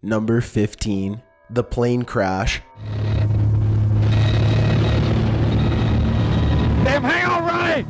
Number 15. The plane crash. Damn, hang on, right!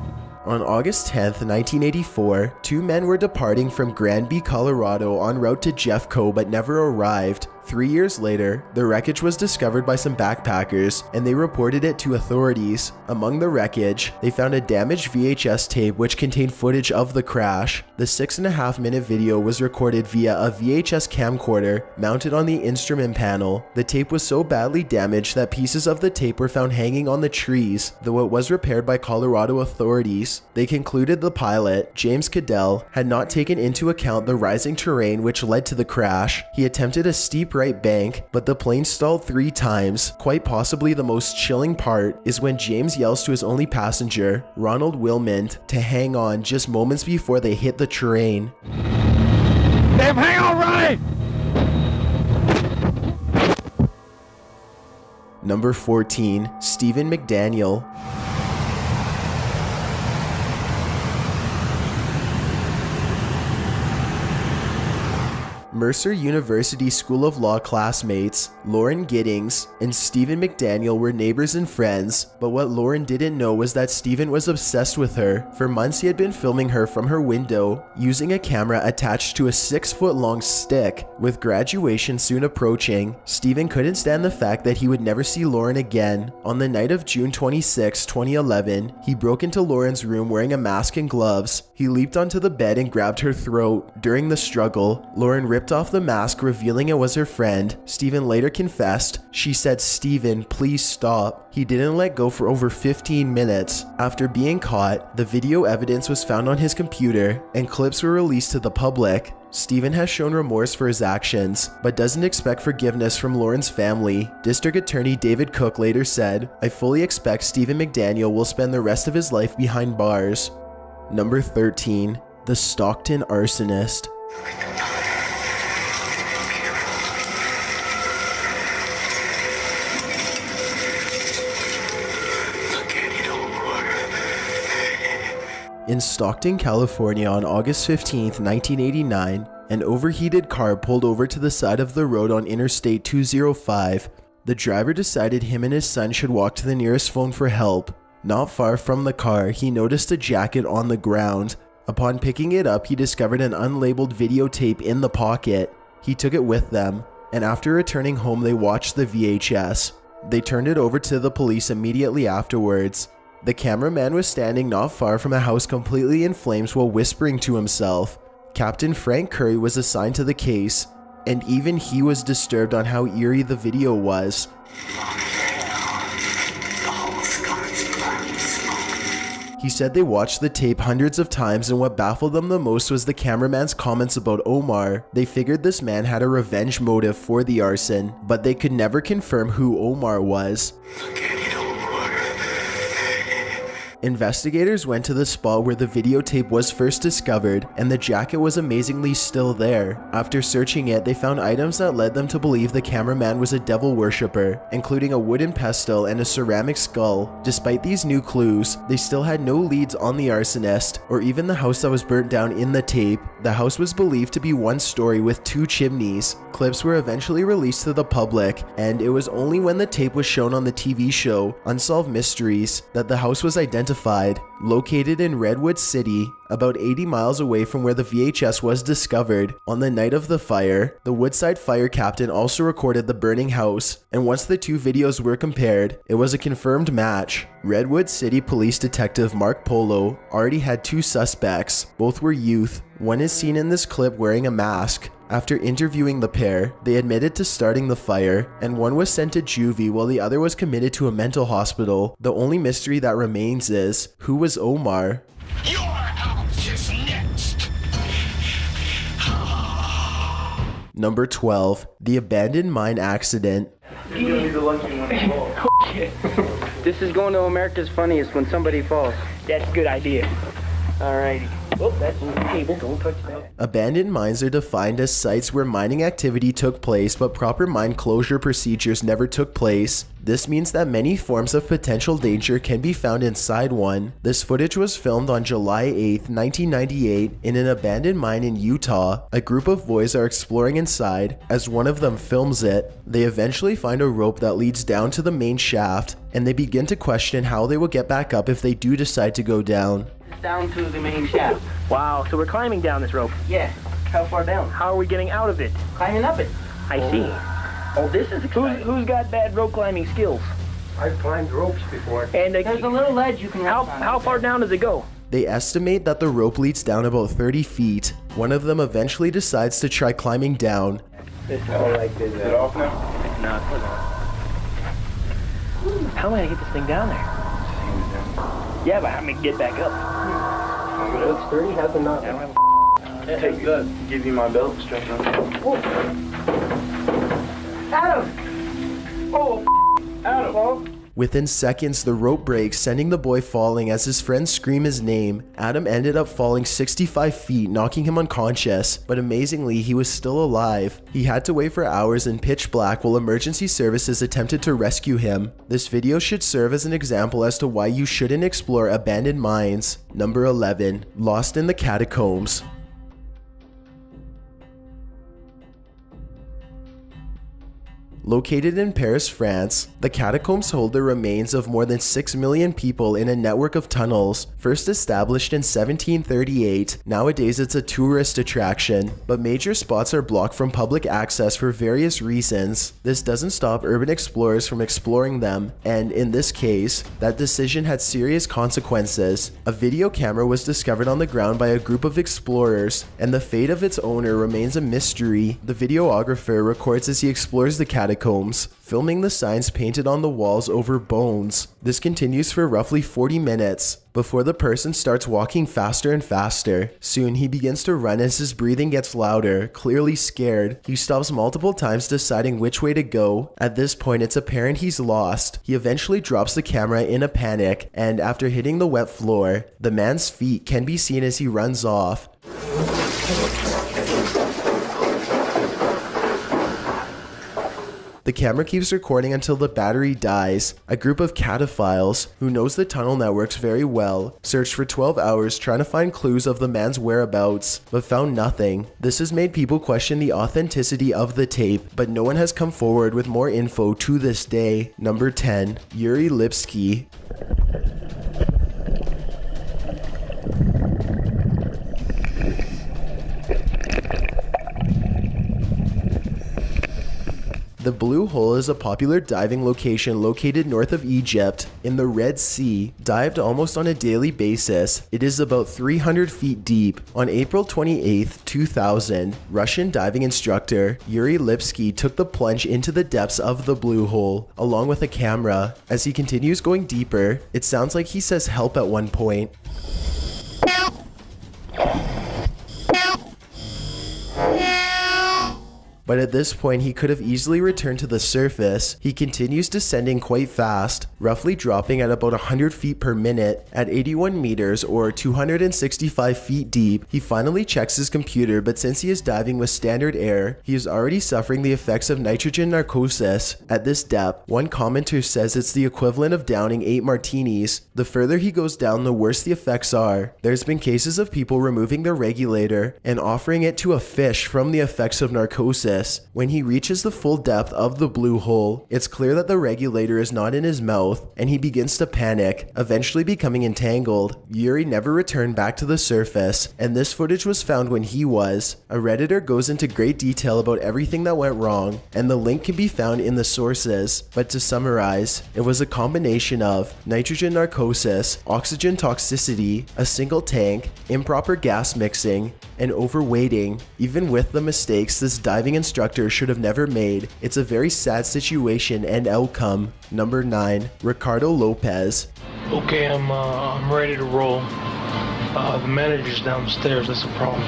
On August 10th, 1984, two men were departing from Granby, Colorado en route to Jeffco but never arrived. 3 years later, the wreckage was discovered by some backpackers, and they reported it to authorities. Among the wreckage, they found a damaged VHS tape which contained footage of the crash. The 6.5-minute video was recorded via a VHS camcorder mounted on the instrument panel. The tape was so badly damaged that pieces of the tape were found hanging on the trees, though it was repaired by Colorado authorities. They concluded the pilot, James Cadell, had not taken into account the rising terrain which led to the crash. He attempted a steep right bank, but the plane stalled 3 times. Quite possibly the most chilling part is when James yells to his only passenger, Ronald Wilmont, to hang on just moments before they hit the terrain. Damn, hang on, right! Number 14. Stephen McDaniel. Mercer University School of Law classmates Lauren Giddings and Stephen McDaniel were neighbors and friends, but what Lauren didn't know was that Stephen was obsessed with her. For months he had been filming her from her window using a camera attached to a 6-foot-long stick. With graduation soon approaching, Stephen couldn't stand the fact that he would never see Lauren again. On the night of June 26, 2011, he broke into Lauren's room wearing a mask and gloves. He leaped onto the bed and grabbed her throat. During the struggle, Lauren ripped off the mask, revealing it was her friend. Stephen later confessed. She said, "Stephen, please stop." He didn't let go for over 15 minutes. After being caught, the video evidence was found on his computer and clips were released to the public. Stephen has shown remorse for his actions, but doesn't expect forgiveness from Lauren's family. District Attorney David Cook later said, "I fully expect Stephen McDaniel will spend the rest of his life behind bars." Number 13. The Stockton Arsonist. In Stockton, California on August 15, 1989, an overheated car pulled over to the side of the road on Interstate 205. The driver decided him and his son should walk to the nearest phone for help. Not far from the car, he noticed a jacket on the ground. Upon picking it up, he discovered an unlabeled videotape in the pocket. He took it with them, and after returning home, they watched the VHS. They turned it over to the police immediately afterwards. The cameraman was standing not far from a house completely in flames while whispering to himself. Captain Frank Curry was assigned to the case, and even he was disturbed on how eerie the video was. He said they watched the tape hundreds of times, and what baffled them the most was the cameraman's comments about Omar. They figured this man had a revenge motive for the arson, but they could never confirm who Omar was. Investigators went to the spot where the videotape was first discovered, and the jacket was amazingly still there. After searching it, they found items that led them to believe the cameraman was a devil worshipper, including a wooden pestle and a ceramic skull. Despite these new clues, they still had no leads on the arsonist, or even the house that was burnt down in the tape. The house was believed to be one story with 2 chimneys. Clips were eventually released to the public, and it was only when the tape was shown on the TV show Unsolved Mysteries that the house was identified. Located in Redwood City, about 80 miles away from where the VHS was discovered. On the night of the fire, the Woodside fire captain also recorded the burning house, and once the 2 videos were compared, it was a confirmed match. Redwood City Police Detective Mark Polo already had 2 suspects. Both were youth. One is seen in this clip wearing a mask. After interviewing the pair, they admitted to starting the fire, and one was sent to juvie while the other was committed to a mental hospital. The only mystery that remains is, who was Omar? Your house is next. Number 12. The abandoned mine accident. This is going to America's Funniest when somebody falls. That's a good idea. Alrighty. Oh, that's the cable. Don't touch that. Abandoned mines are defined as sites where mining activity took place but proper mine closure procedures never took place. This means that many forms of potential danger can be found inside one. This footage was filmed on July 8, 1998 in an abandoned mine in Utah. A group of boys are exploring inside. As one of them films it, they eventually find a rope that leads down to the main shaft, and they begin to question how they will get back up if they do decide to go down. Down to the main shaft. Wow, so we're climbing down this rope. Yeah. How far down? How are we getting out of it? Climbing up it. I see. Oh, this is exciting. Who's got bad rope climbing skills? I've climbed ropes before. And There's a little ledge you can rest on. how far down does it go? They estimate that the rope leads down about 30 feet. One of them eventually decides to try climbing down. It's all like this. Is it off now? No, it's not. How am I gonna get this thing down there? Yeah, but how am I gonna get back up? It's 30, has a knot. I don't have Take good. Give you my belt, strap it on. Adam! Oh, Adam! Within seconds, the rope breaks, sending the boy falling as his friends scream his name. Adam ended up falling 65 feet, knocking him unconscious, but amazingly, he was still alive. He had to wait for hours in pitch black while emergency services attempted to rescue him. This video should serve as an example as to why you shouldn't explore abandoned mines. Number 11. Lost in the Catacombs. Located in Paris, France, the catacombs hold the remains of more than 6 million people in a network of tunnels. First established in 1738, nowadays it's a tourist attraction, but major spots are blocked from public access for various reasons. This doesn't stop urban explorers from exploring them, and in this case, that decision had serious consequences. A video camera was discovered on the ground by a group of explorers, and the fate of its owner remains a mystery. The videographer records as he explores the catacombs, filming the signs painted on the walls over bones. This continues for roughly 40 minutes before the person starts walking faster and faster. Soon he begins to run as his breathing gets louder, clearly scared. He stops multiple times deciding which way to go. At this point, it's apparent he's lost. He eventually drops the camera in a panic, and after hitting the wet floor, the man's feet can be seen as he runs off. The camera keeps recording until the battery dies. A group of cataphiles, who knows the tunnel networks very well, searched for 12 hours trying to find clues of the man's whereabouts, but found nothing. This has made people question the authenticity of the tape, but no one has come forward with more info to this day. Number 10. Yuri Lipsky. The Blue Hole is a popular diving location located north of Egypt in the Red Sea, dived almost on a daily basis. It is about 300 feet deep. On April 28, 2000, Russian diving instructor Yuri Lipsky took the plunge into the depths of the Blue Hole, along with a camera. As he continues going deeper, it sounds like he says help at one point. But at this point, he could have easily returned to the surface. He continues descending quite fast, roughly dropping at about 100 feet per minute. At 81 meters or 265 feet deep, he finally checks his computer, but since he is diving with standard air, he is already suffering the effects of nitrogen narcosis. At this depth, one commenter says it's the equivalent of downing 8 martinis. The further he goes down, the worse the effects are. There's been cases of people removing their regulator and offering it to a fish from the effects of narcosis. When he reaches the full depth of the Blue Hole, it's clear that the regulator is not in his mouth, and he begins to panic, eventually becoming entangled. Yuri never returned back to the surface, and this footage was found when he was. A Redditor goes into great detail about everything that went wrong, and the link can be found in the sources. But to summarize, it was a combination of nitrogen narcosis, oxygen toxicity, a single tank, improper gas mixing, and overweighting. Even with the mistakes this diving instructor should have never made, it's a very sad situation and outcome. Number 9. Ricardo Lopez. Okay, I'm ready to roll. The manager's downstairs. That's a problem.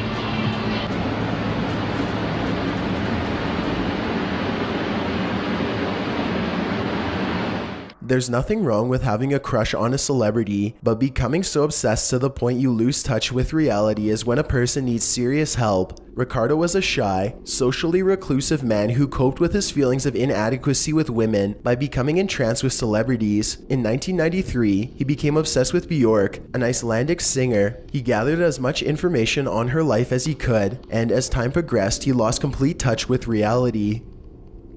There's nothing wrong with having a crush on a celebrity, but becoming so obsessed to the point you lose touch with reality is when a person needs serious help. Ricardo was a shy, socially reclusive man who coped with his feelings of inadequacy with women by becoming entranced with celebrities. In 1993, he became obsessed with Björk, an Icelandic singer. He gathered as much information on her life as he could, and as time progressed, he lost complete touch with reality.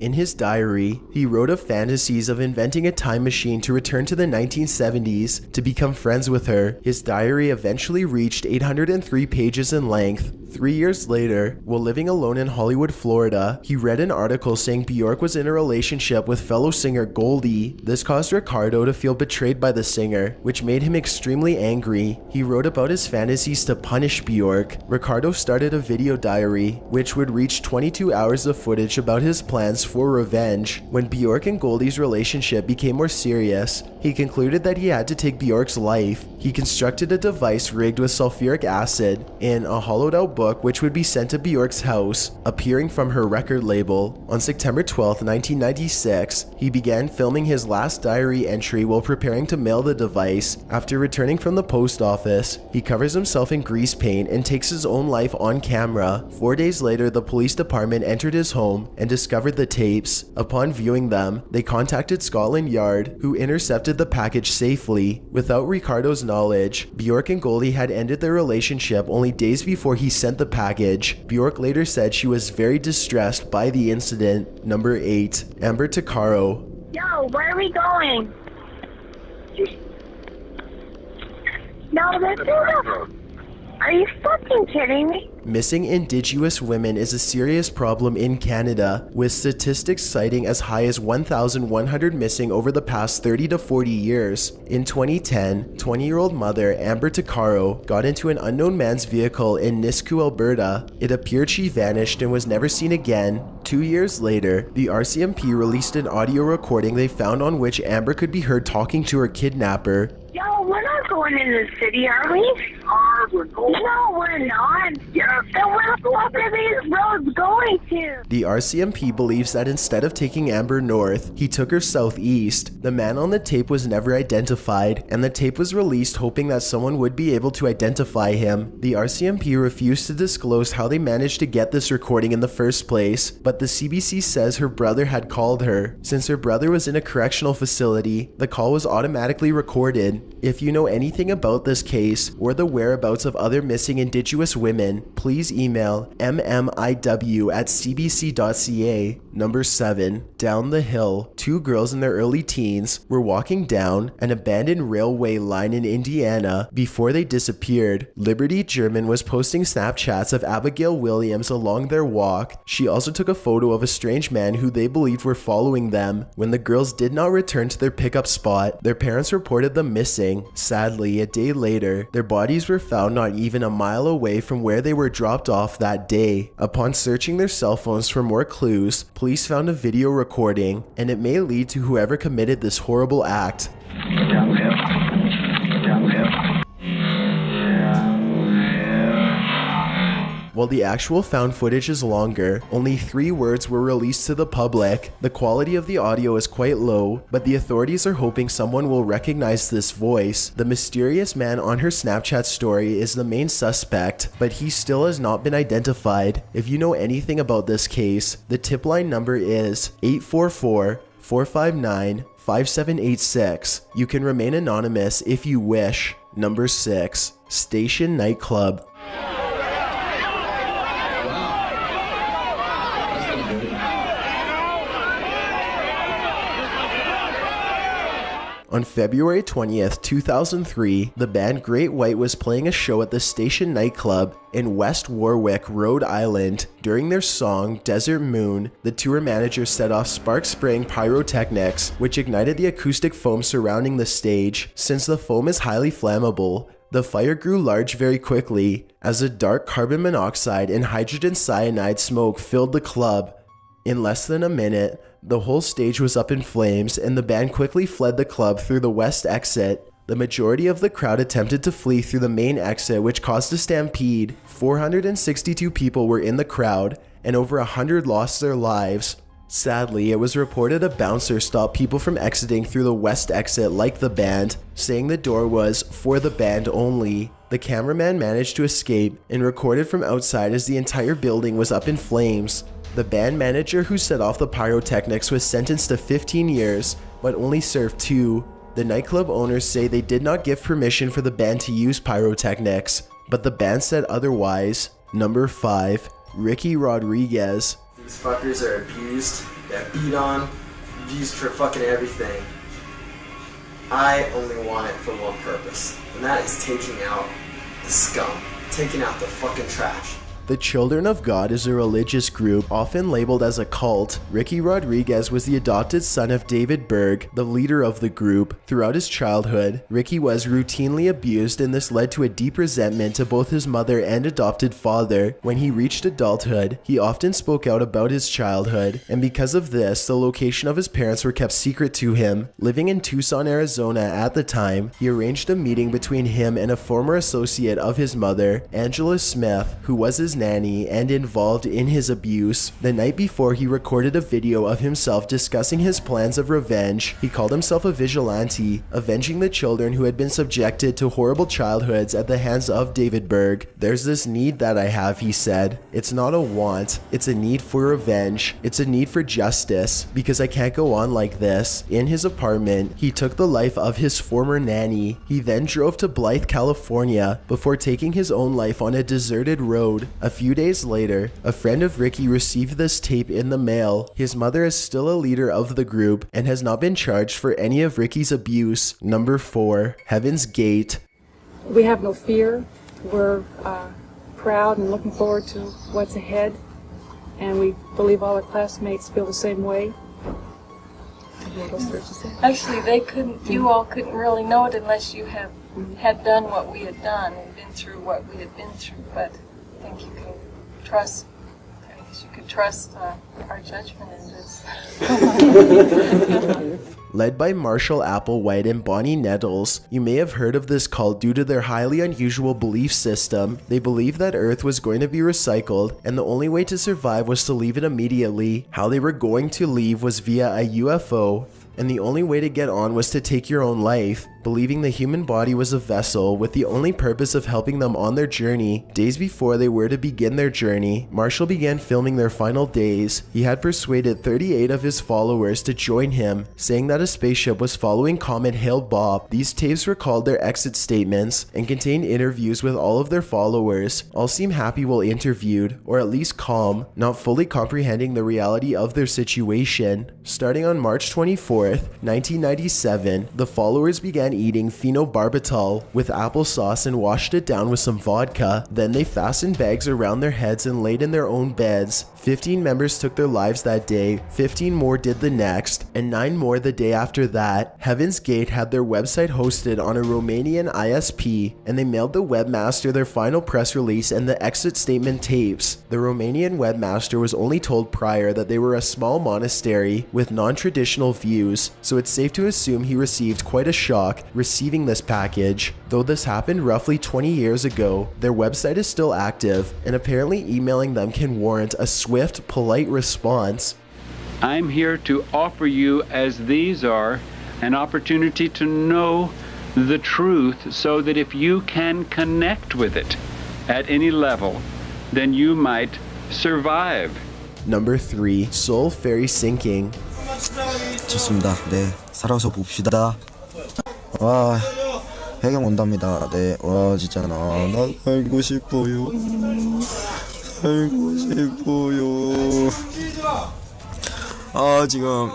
In his diary, he wrote of fantasies of inventing a time machine to return to the 1970s to become friends with her. His diary eventually reached 803 pages in length. 3 years later, while living alone in Hollywood, Florida, he read an article saying Björk was in a relationship with fellow singer Goldie. This caused Ricardo to feel betrayed by the singer, which made him extremely angry. He wrote about his fantasies to punish Björk. Ricardo started a video diary, which would reach 22 hours of footage about his plans for revenge. When Björk and Goldie's relationship became more serious, he concluded that he had to take Björk's life. He constructed a device rigged with sulfuric acid in a hollowed out book which would be sent to Björk's house, appearing from her record label. On September 12, 1996, he began filming his last diary entry while preparing to mail the device. After returning from the post office, he covers himself in grease paint and takes his own life on camera. 4 days later, the police department entered his home and discovered the tapes. Upon viewing them, they contacted Scotland Yard, who intercepted the package safely. Without Ricardo's knowledge, Björk and Goldie had ended their relationship only days before he sent the package. Björk later said she was very distressed by the incident. Number 8. Amber Tuccaro. Yo, where are we going? No, this is a... Are you fucking kidding me? Missing Indigenous women is a serious problem in Canada, with statistics citing as high as 1,100 missing over the past 30 to 40 years. In 2010, 20-year-old mother Amber Tuccaro got into an unknown man's vehicle in Nisku, Alberta. It appeared she vanished and was never seen again. 2 years later, the RCMP released an audio recording they found on which Amber could be heard talking to her kidnapper. Yo, we're not going in the city, are we? We're going. No, we're not. Then what are these roads going to? The RCMP believes that instead of taking Amber north, he took her southeast. The man on the tape was never identified, and the tape was released hoping that someone would be able to identify him. The RCMP refused to disclose how they managed to get this recording in the first place, but the CBC says her brother had called her. Since her brother was in a correctional facility, the call was automatically recorded. If you know anything about this case or the whereabouts of other missing Indigenous women, please email mmiw@cbc.ca. Number 7. Down the hill. 2 girls in their early teens were walking down an abandoned railway line in Indiana before they disappeared. Liberty German was posting Snapchats of Abigail Williams along their walk. She also took a photo of a strange man who they believed were following them. When the girls did not return to their pickup spot, their parents reported them missing. Sadly, a day later, their bodies were found not even a mile away from where they were dropped off that day. Upon searching their cell phones for more clues, police found a video recording, and it may lead to whoever committed this horrible act. While the actual found footage is longer, only 3 words were released to the public. The quality of the audio is quite low, but the authorities are hoping someone will recognize this voice. The mysterious man on her Snapchat story is the main suspect, but he still has not been identified. If you know anything about this case, the tip line number is 844-459-5786. You can remain anonymous if you wish. Number 6. Station Nightclub. On February 20th, 2003, the band Great White was playing a show at the Station Nightclub in West Warwick, Rhode Island. During their song, Desert Moon, the tour manager set off spark-spraying pyrotechnics, which ignited the acoustic foam surrounding the stage. Since the foam is highly flammable, the fire grew large very quickly, as a dark carbon monoxide and hydrogen cyanide smoke filled the club. In less than a minute, the whole stage was up in flames, and the band quickly fled the club through the west exit. The majority of the crowd attempted to flee through the main exit, which caused a stampede. 462 people were in the crowd, and over 100 lost their lives. Sadly, it was reported a bouncer stopped people from exiting through the west exit like the band, saying the door was for the band only. The cameraman managed to escape and recorded from outside as the entire building was up in flames. The band manager who set off the pyrotechnics was sentenced to 15 years, but only served 2. The nightclub owners say they did not give permission for the band to use pyrotechnics, but the band said otherwise. Number 5. Ricky Rodriguez. These fuckers are abused, they're beat on, abused for fucking everything. I only want it for one purpose, and that is taking out the scum, taking out the fucking trash. The Children of God is a religious group often labeled as a cult. Ricky Rodriguez was the adopted son of David Berg, the leader of the group. Throughout his childhood, Ricky was routinely abused, and this led to a deep resentment to both his mother and adopted father. When he reached adulthood, he often spoke out about his childhood, and because of this, the location of his parents were kept secret to him. Living in Tucson, Arizona at the time, he arranged a meeting between him and a former associate of his mother, Angela Smith, who was his nanny and involved in his abuse. The night before, he recorded a video of himself discussing his plans of revenge. He called himself a vigilante, avenging the children who had been subjected to horrible childhoods at the hands of David Berg. "There's this need that I have," he said. "It's not a want, it's a need for revenge. It's a need for justice, because I can't go on like this." In his apartment, he took the life of his former nanny. He then drove to Blythe, California, before taking his own life on a deserted road. A few days later, a friend of Ricky received this tape in the mail. His mother is still a leader of the group and has not been charged for any of Ricky's abuse. Number 4. Heaven's Gate. We have no fear. We're proud and looking forward to what's ahead, and we believe all our classmates feel the same way. Actually, you all couldn't really know it unless you had done what we had done and been through what we had been through, but I think you can trust, our judgment in this. Led by Marshall Applewhite and Bonnie Nettles, you may have heard of this cult due to their highly unusual belief system. They believed that Earth was going to be recycled, and the only way to survive was to leave it immediately. How they were going to leave was via a UFO, and the only way to get on was to take your own life. Believing the human body was a vessel with the only purpose of helping them on their journey. Days before they were to begin their journey, Marshall began filming their final days. He had persuaded 38 of his followers to join him, saying that a spaceship was following Comet Hale-Bopp. These tapes recalled their exit statements and contained interviews with all of their followers. All seem happy while interviewed, or at least calm, not fully comprehending the reality of their situation. Starting on March 24th, 1997, the followers began eating phenobarbital with applesauce and washed it down with some vodka. Then they fastened bags around their heads and laid in their own beds. 15 members took their lives that day, 15 more did the next, and 9 more the day after that. Heaven's Gate had their website hosted on a Romanian ISP, and they mailed the webmaster their final press release and the exit statement tapes. The Romanian webmaster was only told prior that they were a small monastery with non-traditional views, so it's safe to assume he received quite a shock receiving this package. Though this happened roughly 20 years ago, their website is still active, and apparently emailing them can warrant a swift, polite response. I'm here to offer you, as these are, an opportunity to know the truth so that if you can connect with it at any level, then you might survive. Number 3. Soul Ferry Sinking. 좋습니다. 네, 살아서 봅시다. 와, 해경 온답니다. 네, 와, 진짜 나 살고 싶어요. 살고 싶어요. 지금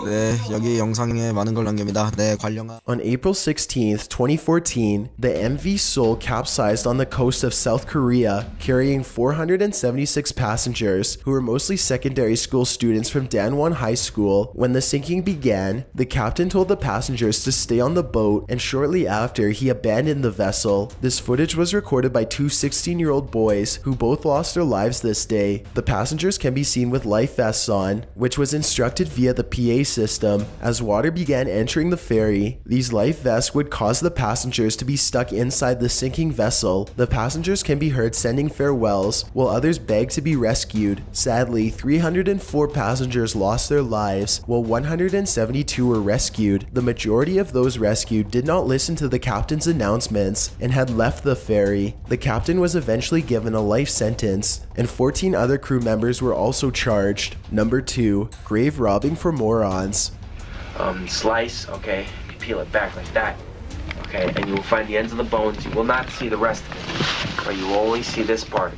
여기 영상에 많은 걸 남깁니다. 네, 관련한. On April 16th, 2014, the MV Seoul capsized on the coast of South Korea, carrying 476 passengers who were mostly secondary school students from Danwon High School. When the sinking began, the captain told the passengers to stay on the boat, and shortly after, he abandoned the vessel. This footage was recorded by 2 16-year-old boys who both lost their lives this day. The passengers can be seen with life vests on, which was instructed transmitted via the PA system. As water began entering the ferry, these life vests would cause the passengers to be stuck inside the sinking vessel. The passengers can be heard sending farewells, while others beg to be rescued. Sadly, 304 passengers lost their lives, while 172 were rescued. The majority of those rescued did not listen to the captain's announcements and had left the ferry. The captain was eventually given a life sentence, and 14 other crew members were also charged. Number 2, grave robbing for morons. Slice, okay, you peel it back like that, okay, and you will find the ends of the bones. You will not see the rest of it, but you will only see this part.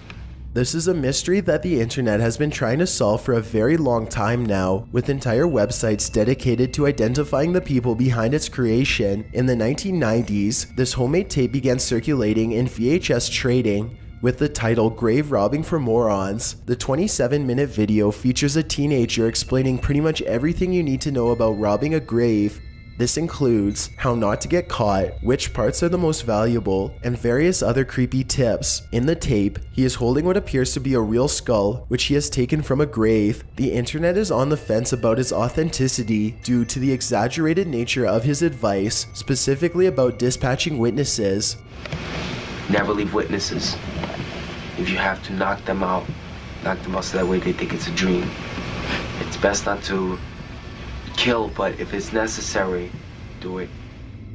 This is a mystery that the internet has been trying to solve for a very long time now, with entire websites dedicated to identifying the people behind its creation. In the 1990s, this homemade tape began circulating in VHS trading with the title Grave Robbing for Morons. The 27-minute video features a teenager explaining pretty much everything you need to know about robbing a grave. This includes how not to get caught, which parts are the most valuable, and various other creepy tips. In the tape, he is holding what appears to be a real skull, which he has taken from a grave. The internet is on the fence about his authenticity due to the exaggerated nature of his advice, specifically about dispatching witnesses. Never leave witnesses. If you have to knock them out so that way they think it's a dream. It's best not to kill, but if it's necessary, do it.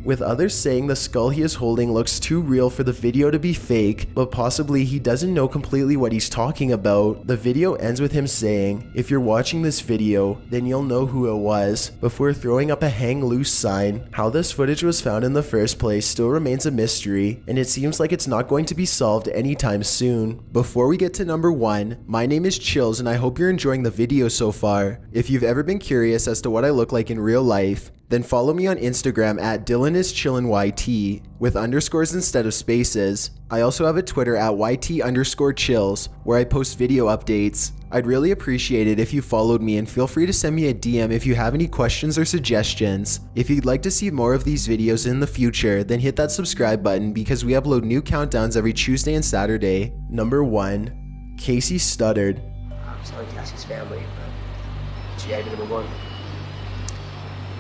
With others saying the skull he is holding looks too real for the video to be fake, but possibly he doesn't know completely what he's talking about. The video ends with him saying, "If you're watching this video, then you'll know who it was," before throwing up a hang loose sign. How this footage was found in the first place still remains a mystery, and it seems like it's not going to be solved anytime soon. Before we get to number 1, my name is Chills and I hope you're enjoying the video so far. If you've ever been curious as to what I look like in real life, then follow me on Instagram at DylanIsChillinYT with underscores instead of spaces. I also have a Twitter at YT_chills where I post video updates. I'd really appreciate it if you followed me, and feel free to send me a DM if you have any questions or suggestions. If you'd like to see more of these videos in the future, then hit that subscribe button because we upload new countdowns every Tuesday and Saturday. Number 1, Casey stuttered. I'm sorry, Cassie's family, but GI number 1.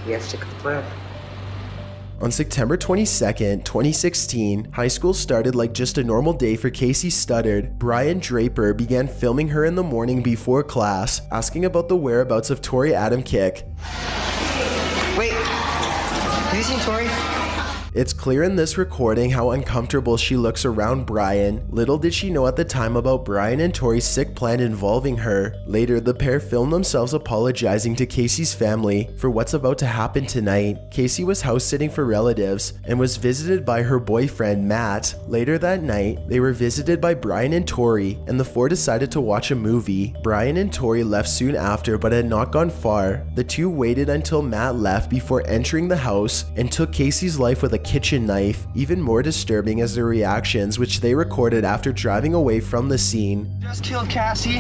We have to stick with the plan. On September 22nd, 2016, high school started like just a normal day for Casey Stuttered. Brian Draper began filming her in the morning before class, asking about the whereabouts of Tori Adamkick. Wait, have you seen Tori? It's clear in this recording how uncomfortable she looks around Brian. Little did she know at the time about Brian and Tori's sick plan involving her. Later, the pair filmed themselves apologizing to Casey's family for what's about to happen tonight. Casey was house sitting for relatives and was visited by her boyfriend, Matt. Later that night, they were visited by Brian and Tori, and the four decided to watch a movie. Brian and Tori left soon after but had not gone far. The two waited until Matt left before entering the house and took Casey's life with a kitchen knife. Even more disturbing is their reactions, which they recorded after driving away from the scene. Just killed Cassie.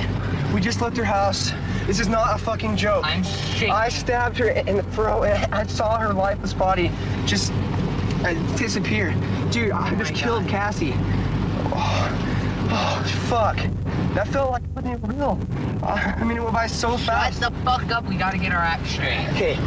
We just left her house. This is not a fucking joke. I stabbed her in the throat and I saw her lifeless body just disappear. Dude, I just killed Cassie. Oh, fuck. That felt like it wasn't real. I mean, it went by so fast. Shut the fuck up. We gotta get our act straight. Okay.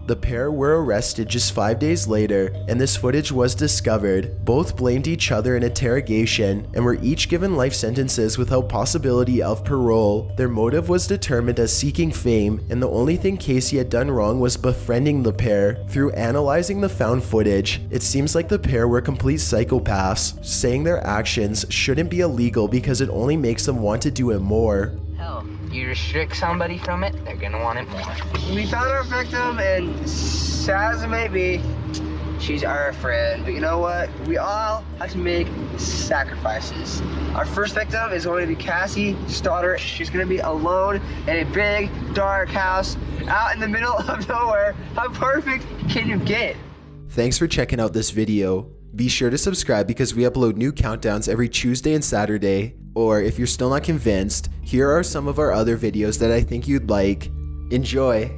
The pair were arrested just 5 days later, and this footage was discovered. Both blamed each other in interrogation and were each given life sentences without possibility of parole. Their motive was determined as seeking fame, and the only thing Casey had done wrong was befriending the pair. Through analyzing the found footage, it seems like the pair were complete psychopaths, saying their actions shouldn't be illegal because it only makes them want to do it more. Hell, you restrict somebody from it, they're gonna want it more. We found our victim, and sad as it may be, she's our friend. But you know what? We all have to make sacrifices. Our first victim is going to be Cassie Stoddard. She's going to be alone in a big, dark house out in the middle of nowhere. How perfect can you get? Thanks for checking out this video. Be sure to subscribe because we upload new countdowns every Tuesday and Saturday. Or if you're still not convinced, here are some of our other videos that I think you'd like. Enjoy!